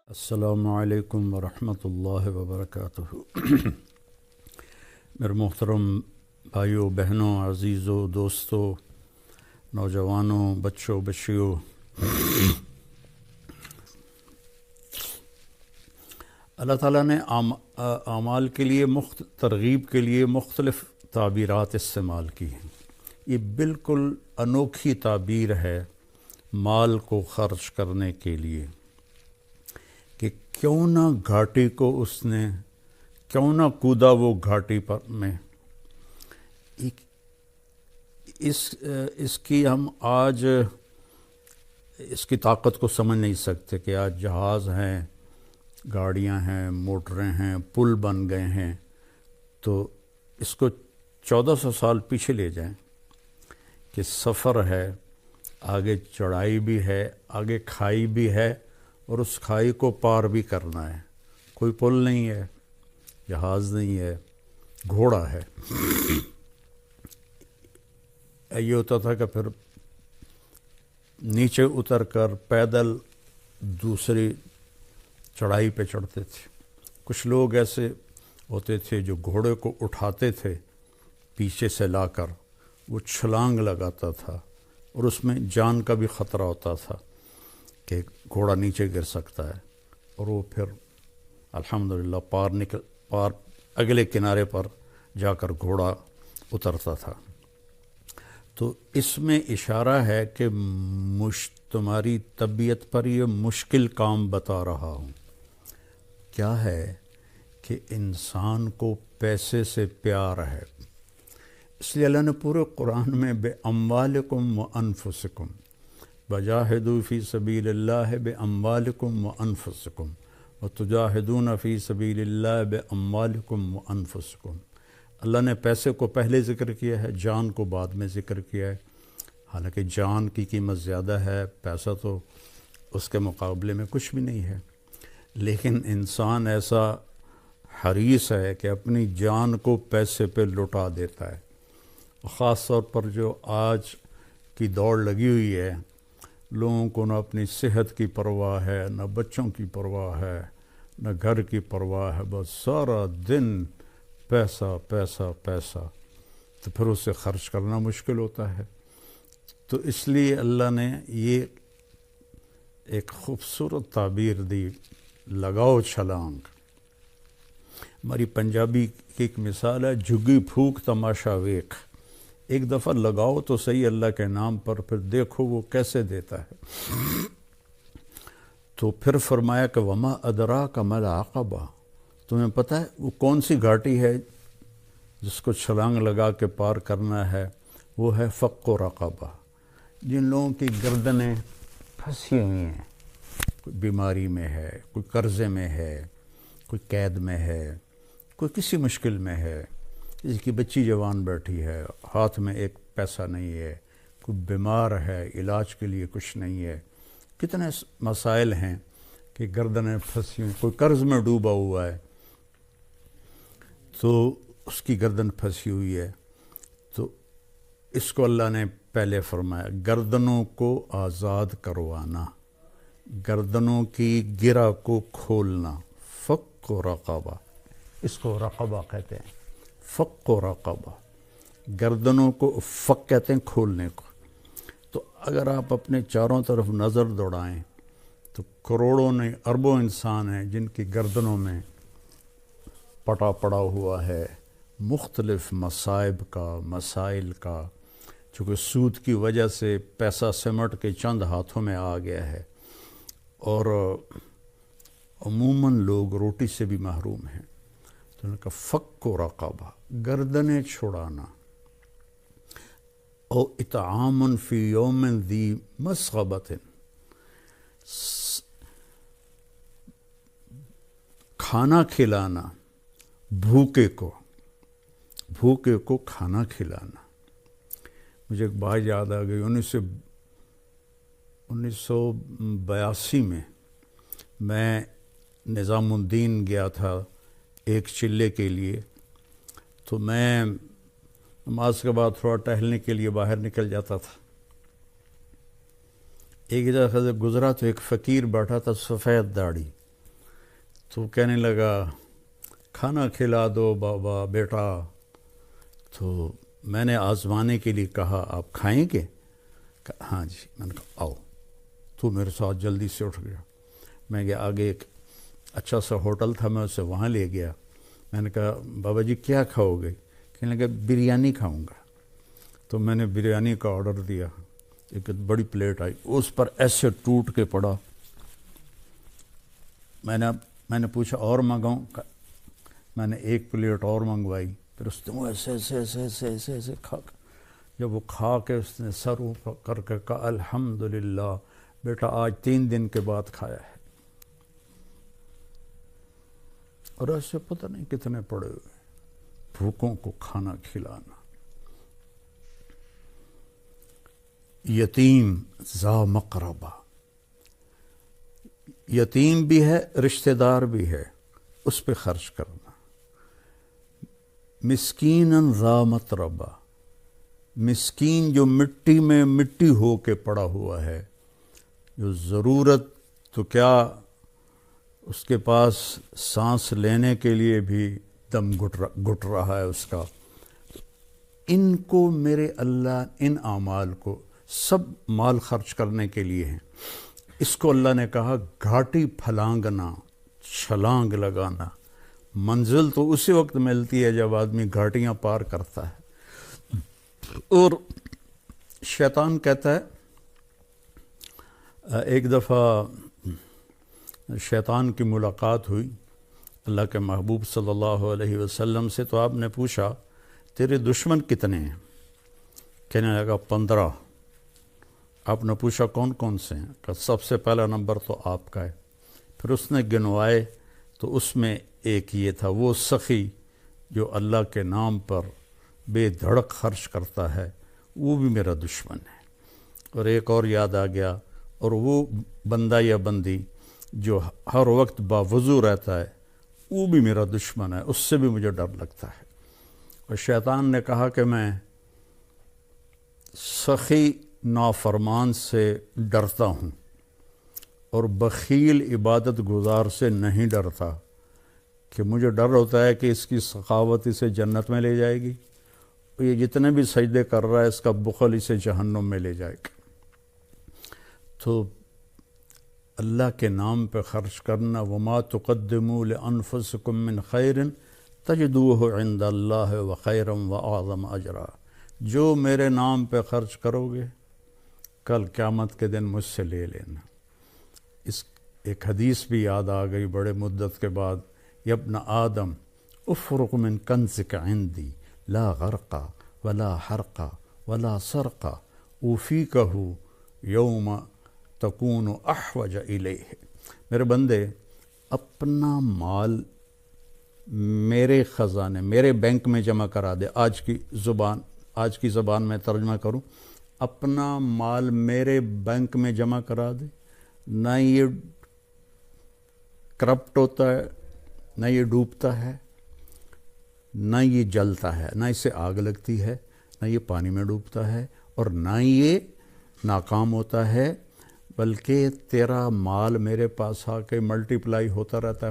السلام علیکم ورحمۃ اللہ وبرکاتہ۔ میرے محترم بھائیوں، بہنوں، عزیزوں، دوستوں، نوجوانوں، بچوں، بچیوں، اللہ تعالیٰ نے اعمال کے لیے ترغیب کے لیے مختلف تعبیرات استعمال کی ہیں۔ یہ بالکل انوکھی تعبیر ہے مال کو خرچ کرنے کے لیے کہ کیوں نہ گھاٹی کو کیوں نہ کودا وہ گھاٹی پر میں۔ اس کی ہم آج اس کی طاقت کو سمجھ نہیں سکتے کہ آج جہاز ہیں، گاڑیاں ہیں، موٹریں ہیں، پل بن گئے ہیں، تو اس کو 1400 سال پیچھے لے جائیں کہ سفر ہے، آگے چڑھائی بھی ہے، آگے کھائی بھی ہے، اور اس کھائی کو پار بھی کرنا ہے۔ کوئی پل نہیں ہے، جہاز نہیں ہے، گھوڑا ہے۔ یہ ہوتا تھا کہ پھر نیچے اتر کر پیدل دوسری چڑھائی پہ چڑھتے تھے۔ کچھ لوگ ایسے ہوتے تھے جو گھوڑے کو اٹھاتے تھے پیچھے سے لا کر، وہ چھلانگ لگاتا تھا، اور اس میں جان کا بھی خطرہ ہوتا تھا کہ گھوڑا نیچے گر سکتا ہے، اور وہ پھر الحمدللہ پار اگلے کنارے پر جا کر گھوڑا اترتا تھا۔ تو اس میں اشارہ ہے کہ تمہاری طبیعت پر یہ مشکل کام بتا رہا ہوں۔ کیا ہے کہ انسان کو پیسے سے پیار ہے، اس لیے اللہ نے پورے قرآن میں بے اموالکم و انفسکم وجاہدوا فی سبیل اللہ بے اموالکم و انفسکم وتجاہدون فی سبیل اللہ بے اموالکم و انفسکم۔ اللہ نے پیسے کو پہلے ذکر کیا ہے، جان کو بعد میں ذکر کیا ہے۔ حالانکہ جان کی قیمت زیادہ ہے، پیسہ تو اس کے مقابلے میں کچھ بھی نہیں ہے، لیکن انسان ایسا حریص ہے کہ اپنی جان کو پیسے پہ لٹا دیتا ہے۔ خاص طور پر جو آج کی دوڑ لگی ہوئی ہے، لوگوں کو نہ اپنی صحت کی پرواہ ہے، نہ بچوں کی پرواہ ہے، نہ گھر کی پرواہ ہے، بس سارا دن پیسہ پیسہ پیسہ، تو پھر اسے خرچ کرنا مشکل ہوتا ہے۔ تو اس لیے اللہ نے یہ ایک خوبصورت تعبیر دی، لگاؤ چھلانگ۔ ہماری پنجابی کی ایک مثال ہے، جھگی پھوک تماشا ویکھ۔ ایک دفعہ لگاؤ تو صحیح اللہ کے نام پر، پھر دیکھو وہ کیسے دیتا ہے۔ تو پھر فرمایا کہ وما ادراک ما العقبہ، تمہیں پتہ ہے وہ کون سی گھاٹی ہے جس کو چھلانگ لگا کے پار کرنا ہے؟ وہ ہے فق و رقبہ۔ جن لوگوں کی گردنیں پھنسی ہوئی ہیں، کوئی بیماری میں ہے، کوئی قرضے میں ہے، کوئی قید میں ہے، کوئی کسی مشکل میں ہے، جس کی بچی جوان بیٹھی ہے، ہاتھ میں ایک پیسہ نہیں ہے، کوئی بیمار ہے، علاج کے لیے کچھ نہیں ہے، کتنے مسائل ہیں کہ گردنیں پھنسی ہوئی، کوئی قرض میں ڈوبا ہوا ہے تو اس کی گردن پھنسی ہوئی ہے۔ تو اس کو اللہ نے پہلے فرمایا گردنوں کو آزاد کروانا، گردنوں کی گرہ کو کھولنا، فق و رقبہ، اس کو رقبہ کہتے ہیں، فق و رقبہ، گردنوں کو فق کہتے ہیں کھولنے کو۔ تو اگر آپ اپنے چاروں طرف نظر دوڑائیں تو کروڑوں نہیں اربوں انسان ہیں جن کی گردنوں میں پٹا پڑا ہوا ہے مختلف مصائب کا، مسائل کا، چونکہ سود کی وجہ سے پیسہ سمٹ کے چند ہاتھوں میں آ گیا ہے، اور عموماً لوگ روٹی سے بھی محروم ہیں۔ تو ان کا فق و رقبہ، گردنیں چھڑانا، او اطعام فی یوم ذی مسغبۃ، کھانا کھلانا بھوکے کو کھانا کھلانا۔ مجھے ایک بات یاد آ گئی، 1982 میں نظام الدین گیا تھا ایک چلے کے لیے، تو میں نماز کے بعد تھوڑا ٹہلنے کے لیے باہر نکل جاتا تھا۔ ایک جگہ سے گزرا تو ایک فقیر بیٹھا تھا، سفید داڑھی، تو کہنے لگا کھانا کھلا دو بابا بیٹا. تو میں نے آزمانے کے لیے کہا آپ کھائیں گے؟ ہاں جی. میں نے کہا آؤ. تو میرے ساتھ جلدی سے اٹھ گیا. میں گیا آگے ایک اچھا سا ہوٹل تھا، میں اسے وہاں لے گیا. میں نے کہا بابا جی کیا کھاؤ گے؟ کہنے لگا بریانی کھاؤں گا. تو میں نے بریانی کا آرڈر دیا. ایک بڑی پلیٹ آئی، اس پر ایسے ٹوٹ کے پڑا. میں نے پوچھا اور منگاؤں؟ میں نے ایک پلیٹ اور منگوائی. پھر اس نے وہ ایسے ایسے ایسے ایسے ایسے ایسے کھا. جب وہ کھا کے اس نے سر اوپر کر کے کہا الحمدللہ بیٹا آج 3 دن کے بعد کھایا ہے. اور ایسے پتہ نہیں کتنے پڑے ہوئے بھوکوں کو کھانا کھلانا. یتیم ذا مقربہ، یتیم بھی ہے رشتہ دار بھی ہے، اس پہ خرچ کرنا. مسکیناً ذا متربہ، مسکین جو مٹی میں مٹی ہو کے پڑا ہوا ہے، جو ضرورت تو کیا اس کے پاس سانس لینے کے لیے بھی دم گھٹ رہا ہے اس کا. ان کو میرے اللہ ان اعمال کو سب مال خرچ کرنے کے لیے ہیں. اس کو اللہ نے کہا گھاٹی پھلانگنا، چھلانگ لگانا. منزل تو اسی وقت ملتی ہے جب آدمی گھاٹیاں پار کرتا ہے. اور شیطان کہتا ہے، ایک دفعہ شیطان کی ملاقات ہوئی اللہ کے محبوب صلی اللہ علیہ وسلم سے. تو آپ نے پوچھا تیرے دشمن کتنے ہیں؟ کہنے لگا 15. آپ نے پوچھا کون کون سے ہیں؟ کہ سب سے پہلا نمبر تو آپ کا ہے. پھر اس نے گنوائے تو اس میں ایک یہ تھا، وہ سخی جو اللہ کے نام پر بے دھڑک خرچ کرتا ہے وہ بھی میرا دشمن ہے. اور ایک اور یاد آ گیا، اور وہ بندہ یا بندی جو ہر وقت باوضو رہتا ہے وہ بھی میرا دشمن ہے، اس سے بھی مجھے ڈر لگتا ہے. اور شیطان نے کہا کہ میں سخی نافرمان سے ڈرتا ہوں اور بخیل عبادت گزار سے نہیں ڈرتا، کہ مجھے ڈر ہوتا ہے کہ اس کی سخاوت اسے جنت میں لے جائے گی، یہ جتنے بھی سجدے کر رہا ہے اس کا بخل اسے جہنم میں لے جائے گا. تو اللہ کے نام پہ خرچ کرنا، وما تقدموا لانفسکم من خیر تجدوہ عند اللہ وخیرا واعظم اجرا. جو میرے نام پہ خرچ کرو گے کل قیامت کے دن مجھ سے لے لینا. اس ایک حدیث بھی یاد آ گئی بڑے مدت کے بعد، یا ابن آدم افرق من کنزک عندی لا غرقا ولا حرقا ولا سرقا اوفیکہ یوم تکون احوج الیہ. میرے بندے اپنا مال میرے خزانے میرے بینک میں جمع کرا دے. آج کی زبان میں ترجمہ کروں، اپنا مال میرے بینک میں جمع کرا دے. نہ یہ کرپٹ ہوتا ہے، نہ یہ ڈوبتا ہے، نہ یہ جلتا ہے، نہ اسے آگ لگتی ہے، نہ یہ پانی میں ڈوبتا ہے، اور نہ یہ ناکام ہوتا ہے، بلکہ تیرا مال میرے پاس آ کے ملٹی پلائی ہوتا رہتا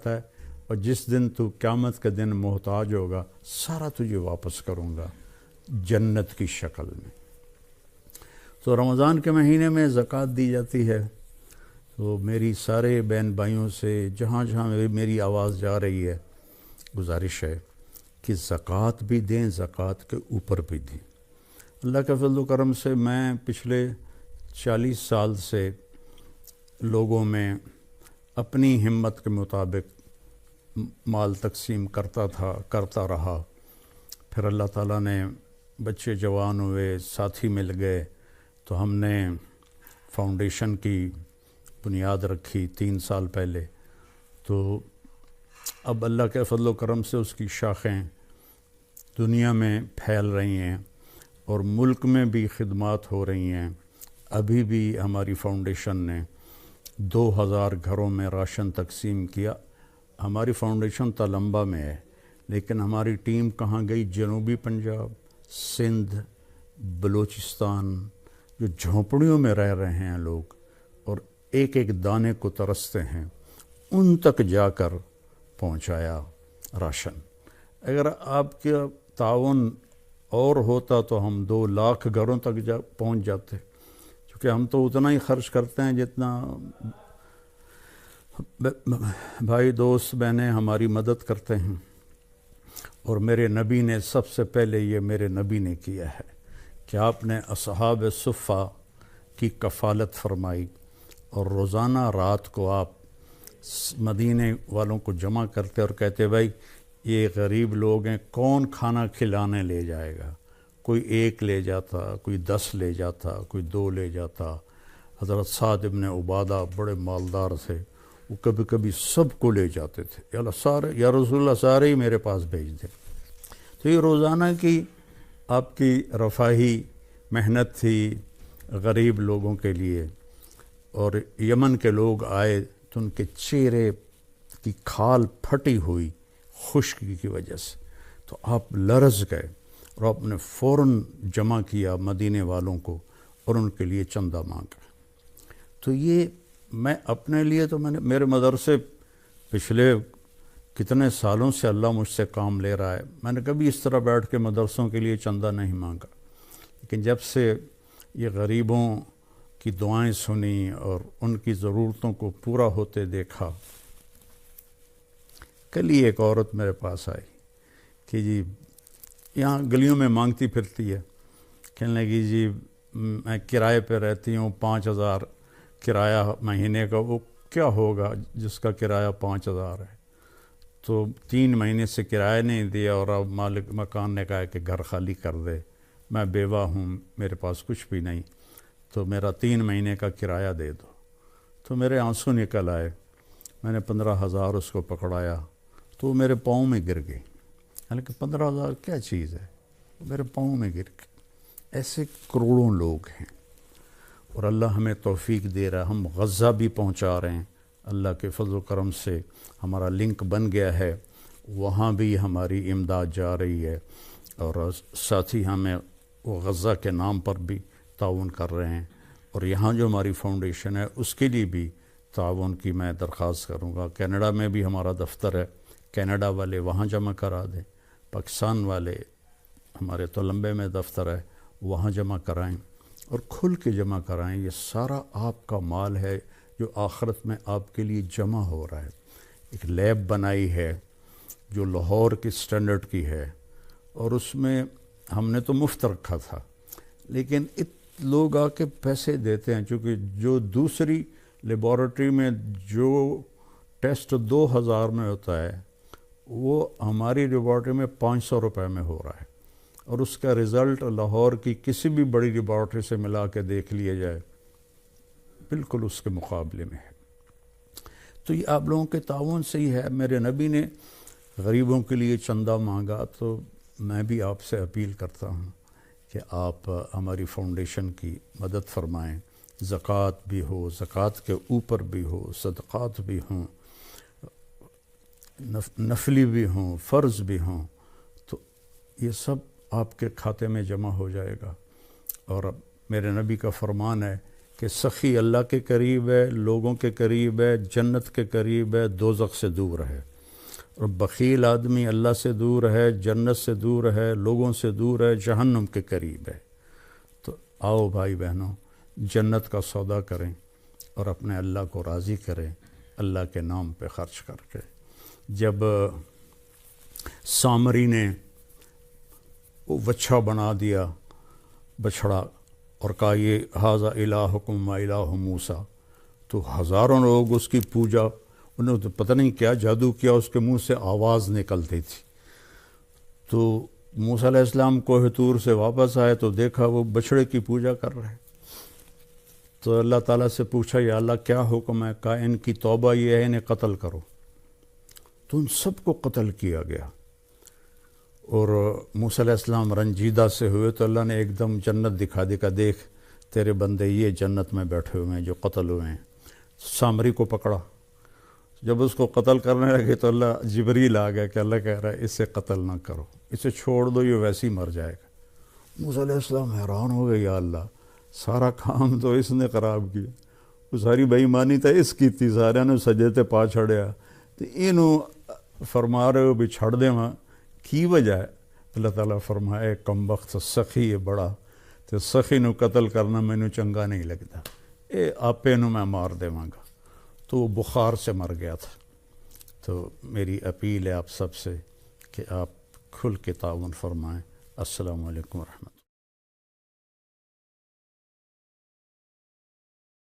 ہے. اور جس دن تو قیامت کے دن محتاج ہوگا سارا تجھے واپس کروں گا جنت کی شکل میں. تو رمضان کے مہینے میں زکوٰۃ دی جاتی ہے. تو میری سارے بہن بھائیوں سے جہاں جہاں میری آواز جا رہی ہے گزارش ہے کہ زکوٰۃ بھی دیں، زکوٰۃ کے اوپر بھی دیں. اللہ کے فضل و کرم سے میں پچھلے 40 سال سے لوگوں میں اپنی ہمت کے مطابق مال تقسیم کرتا رہا. پھر اللہ تعالیٰ نے بچے جوان ہوئے، ساتھی مل گئے، تو ہم نے فاؤنڈیشن کی بنیاد رکھی 3 سال پہلے. تو اب اللہ کے فضل و کرم سے اس کی شاخیں دنیا میں پھیل رہی ہیں اور ملک میں بھی خدمات ہو رہی ہیں. ابھی بھی ہماری فاؤنڈیشن نے 2000 گھروں میں راشن تقسیم کیا. ہماری فاؤنڈیشن تلمبا میں ہے، لیکن ہماری ٹیم کہاں گئی؟ جنوبی پنجاب، سندھ، بلوچستان، جو جھونپڑیوں میں رہ رہے ہیں لوگ اور ایک ایک دانے کو ترستے ہیں، ان تک جا کر پہنچایا راشن۔ اگر آپ کا تعاون اور ہوتا تو ہم 2 لاکھ گھروں تک پہنچ جاتے، کیونکہ ہم تو اتنا ہی خرچ کرتے ہیں جتنا بھائی دوست بہنیں ہماری مدد کرتے ہیں۔ اور میرے نبی نے سب سے پہلے یہ میرے نبی نے کیا ہے کہ آپ نے اصحاب صفہ کی کفالت فرمائی، اور روزانہ رات کو آپ مدینے والوں کو جمع کرتے اور کہتے بھائی یہ غریب لوگ ہیں، کون کھانا کھلانے لے جائے گا؟ کوئی 1 لے جاتا، کوئی 10 لے جاتا، کوئی 2 لے جاتا۔ حضرت سعد ابن عبادہ بڑے مالدار تھے، وہ کبھی کبھی سب کو لے جاتے تھے، یا اللہ سارے، یا رسول اللہ سارے ہی میرے پاس بھیج دیں۔ تو یہ روزانہ کی آپ کی رفاہی محنت تھی غریب لوگوں کے لیے۔ اور یمن کے لوگ آئے تو ان کے چہرے کی کھال پھٹی ہوئی خشکی کی وجہ سے، تو آپ لرز گئے اور آپ نے فوراً جمع کیا مدینے والوں کو اور ان کے لیے چندہ مانگا۔ تو یہ میں اپنے لیے تو میرے مدرسے پچھلے کتنے سالوں سے اللہ مجھ سے کام لے رہا ہے، میں نے کبھی اس طرح بیٹھ کے مدرسوں کے لیے چندہ نہیں مانگا، لیکن جب سے یہ غریبوں کی دعائیں سنی اور ان کی ضرورتوں کو پورا ہوتے دیکھا۔ کل ہی ایک عورت میرے پاس آئی کہ جی یہاں گلیوں میں مانگتی پھرتی ہے، کہنے لگی جی میں کرائے پہ رہتی ہوں، 5000 کرایہ مہینے کا، وہ کیا ہوگا جس کا کرایہ 5000 ہے؟ تو 3 مہینے سے کرایہ نہیں دیا اور اب مالک مکان نے کہا کہ گھر خالی کر دے، میں بیوہ ہوں، میرے پاس کچھ بھی نہیں، تو میرا 3 مہینے کا کرایہ دے دو۔ تو میرے آنسو نکل آئے، میں نے 15,000 اس کو پکڑایا تو وہ میرے پاؤں میں گر گئی، حالانکہ 15,000 کیا چیز ہے، میرے پاؤں میں گر گئی۔ ایسے کروڑوں لوگ ہیں اور اللہ ہمیں توفیق دے رہا ہے، ہم غزہ بھی پہنچا رہے ہیں، اللہ کے فضل و کرم سے ہمارا لنک بن گیا ہے، وہاں بھی ہماری امداد جا رہی ہے، اور ساتھی ہمیں وہ غزہ کے نام پر بھی تعاون کر رہے ہیں، اور یہاں جو ہماری فاؤنڈیشن ہے اس کے لیے بھی تعاون کی میں درخواست کروں گا۔ کینیڈا میں بھی ہمارا دفتر ہے، کینیڈا والے وہاں جمع کرا دیں، پاکستان والے ہمارے تولمبے میں دفتر ہے وہاں جمع کرائیں، اور کھل کے جمع کرائیں۔ یہ سارا آپ کا مال ہے جو آخرت میں آپ کے لیے جمع ہو رہا ہے۔ ایک لیب بنائی ہے جو لاہور کی سٹینڈرڈ کی ہے، اور اس میں ہم نے تو مفت رکھا تھا، لیکن لوگ آ کے پیسے دیتے ہیں، چونکہ جو دوسری لیبارٹری میں جو ٹیسٹ 2000 میں ہوتا ہے وہ ہماری لیبارٹری میں 500 روپے میں ہو رہا ہے، اور اس کا رزلٹ لاہور کی کسی بھی بڑی لیبارٹری سے ملا کے دیکھ لیا جائے بالکل اس کے مقابلے میں ہے۔ تو یہ آپ لوگوں کے تعاون سے ہی ہے۔ میرے نبی نے غریبوں کے لیے چندہ مانگا، تو میں بھی آپ سے اپیل کرتا ہوں کہ آپ ہماری فاؤنڈیشن کی مدد فرمائیں، زکوٰۃ بھی ہو، زکوٰۃ کے اوپر بھی ہو، صدقات بھی ہوں، نفلی بھی ہوں، فرض بھی ہوں، تو یہ سب آپ کے کھاتے میں جمع ہو جائے گا۔ اور میرے نبی کا فرمان ہے کہ سخی اللہ کے قریب ہے، لوگوں کے قریب ہے، جنت کے قریب ہے، دوزخ سے دور ہے، اور بخیل آدمی اللہ سے دور ہے، جنت سے دور ہے، لوگوں سے دور ہے، جہنم کے قریب ہے۔ تو آؤ بھائی بہنوں، جنت کا سودا کریں اور اپنے اللہ کو راضی کریں اللہ کے نام پہ خرچ کر کے۔ جب سامری نے وہ وچھا بنا دیا بچھڑا اور کہا یہ ھذا الہکم و الہ موسیٰ، تو ہزاروں لوگ اس کی پوجا، انہوں نے پتہ نہیں کیا جادو کیا، اس کے منہ سے آواز نکلتی تھی۔ تو موسیٰ علیہ السلام کوہ طور سے واپس آئے تو دیکھا وہ بچھڑے کی پوجا کر رہے، تو اللہ تعالیٰ سے پوچھا یا اللہ کیا حکم ہے؟ کہا ان کی توبہ یہ ہے انہیں قتل کرو۔ تو ان سب کو قتل کیا گیا، اور موسیٰ علیہ السلام رنجیدہ سے ہوئے تو اللہ نے ایک دم جنت دکھا دی، کہ دیکھ تیرے بندے یہ جنت میں بیٹھے ہوئے ہیں جو قتل ہوئے ہیں۔ سامری کو پکڑا، جب اس کو قتل کرنے لگے تو اللہ جبریل آ گیا کہ اللہ کہہ رہا ہے اسے قتل نہ کرو، اسے چھوڑ دو، یہ ویسے ہی مر جائے گا۔ موسیٰ علیہ السلام حیران ہو گئے، یا اللہ سارا کام تو اس نے خراب کیا، وہ ساری بےایمانی تو اس کی سارے نے سجے تے پا چھڑیا تو یہ فرما رہے ہو بھی چھڑ دیواں کی وجہ ہے؟ اللہ تعالیٰ فرمائے کم وقت سخی ہے بڑا تو سخی نو قتل کرنا مینوں چنگا نہیں لگتا، اے آپے نو میں مار دیواں گا۔ تو وہ بخار سے مر گیا تھا۔ تو میری اپیل ہے آپ سب سے کہ آپ کھل کے تعاون فرمائیں۔ السلام علیکم ورحمۃ اللہ۔